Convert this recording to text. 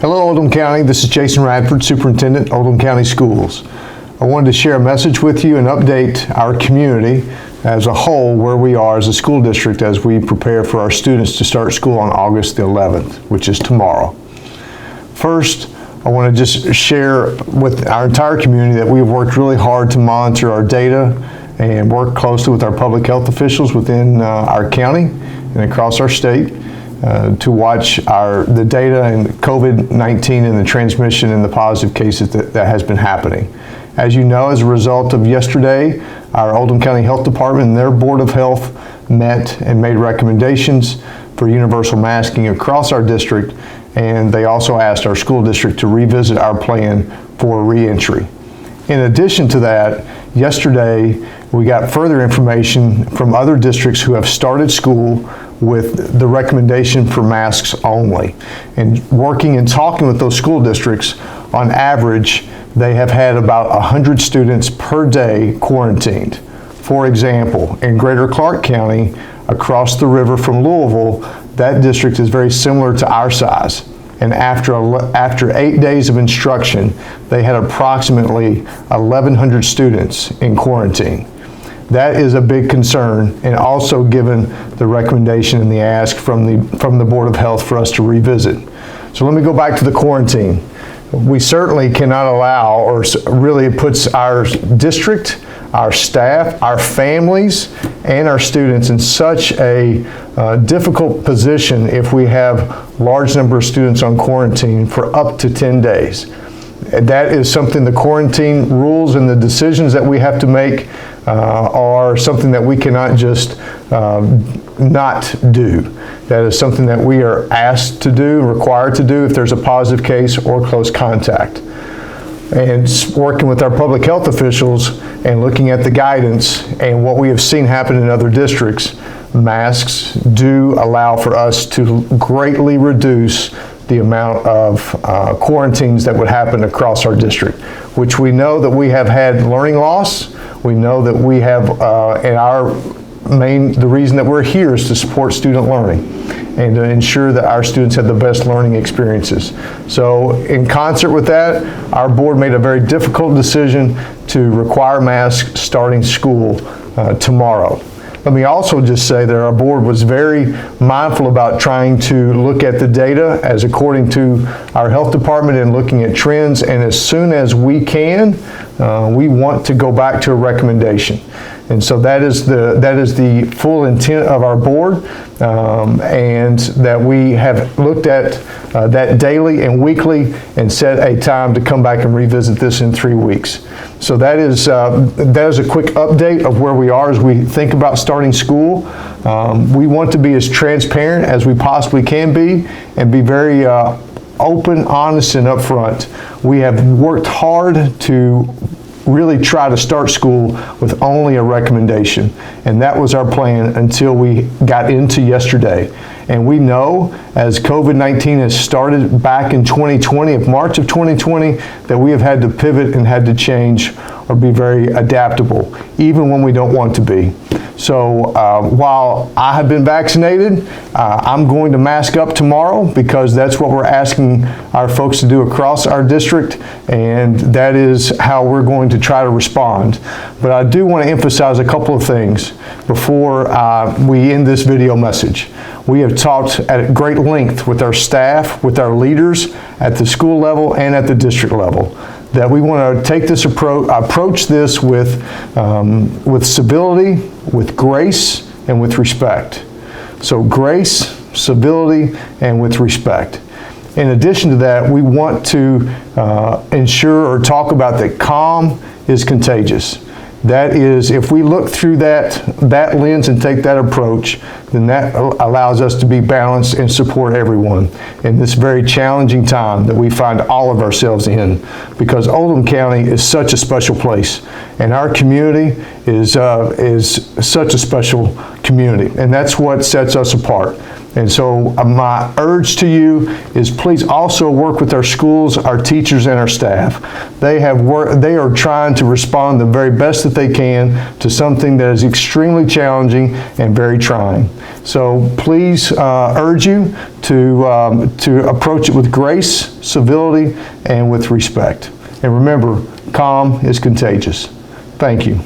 Hello, Oldham County. This is Jason Radford, Superintendent, Oldham County Schools. I wanted to share a message with you and update our community as a whole where we are as a school district as we prepare for our students to start school on August the 11th, which is tomorrow. First, I want to just share with our entire community that we've worked really hard to monitor our data and work closely with our public health officials within our county and across our state to watch the data and COVID-19 and the transmission and the positive cases that has been happening. As you know, as a result of yesterday, our Oldham County Health Department and their Board of Health met and made recommendations for universal masking across our district, and they also asked our school district to revisit our plan for re-entry. In addition to that, yesterday we got further information from other districts who have started school with the recommendation for masks only. And working and talking with those school districts, on average, they have had about 100 students per day quarantined. For example, in Greater Clark County, across the river from Louisville, that district is very similar to our size. And after 8 days of instruction, they had approximately 1,100 students in quarantine. That is a big concern, and also given the recommendation and the ask from the Board of Health for us to revisit. So let me go back to the quarantine. We certainly cannot allow, or really it puts our district, our staff, our families, and our students in such a difficult position if we have large number of students on quarantine for up to 10 days. That is something, the quarantine rules and the decisions that we have to make are something that we cannot just not do. That is something that we are asked to do, required to do if there's a positive case or close contact. And working with our public health officials and looking at the guidance and what we have seen happen in other districts, masks do allow for us to greatly reduce the amount of quarantines that would happen across our district, which we know that we have had learning loss. We know that we have, the reason that we're here is to support student learning and to ensure that our students have the best learning experiences. So in concert with that, our board made a very difficult decision to require masks starting school tomorrow. Let me also just say that our board was very mindful about trying to look at the data as according to our health department and looking at trends, and as soon as we can, we want to go back to a recommendation. And so that is the full intent of our board, and that we have looked at that daily and weekly and set a time to come back and revisit this in 3 weeks. So that is a quick update of where we are as we think about starting school. We want to be as transparent as we possibly can be and be very open, honest, and upfront. We have worked hard to really try to start school with only a recommendation, and that was our plan until we got into yesterday. And we know as COVID-19 has started back in 2020, March of 2020, that we have had to pivot and had to change or be very adaptable, even when we don't want to be. So while I have been vaccinated, I'm going to mask up tomorrow because that's what we're asking our folks to do across our district, and that is how we're going to try to respond. But I do want to emphasize a couple of things before we end this video message. We have talked at great length with our staff, with our leaders at the school level and at the district level, that we want to take this approach this with civility, with grace, and with respect. So grace, civility, and with respect. In addition to that, we want to ensure or talk about that calm is contagious. That is, if we look through that lens and take that approach, then that allows us to be balanced and support everyone in this very challenging time that we find all of ourselves in, because Oldham County is such a special place, and our community is such a special community, and that's what sets us apart. And so my urge to you is please also work with our schools, our teachers, and our staff. They are trying to respond the very best that they can to something that is extremely challenging and very trying. So please urge you to approach it with grace, civility, and with respect. And remember, calm is contagious. Thank you.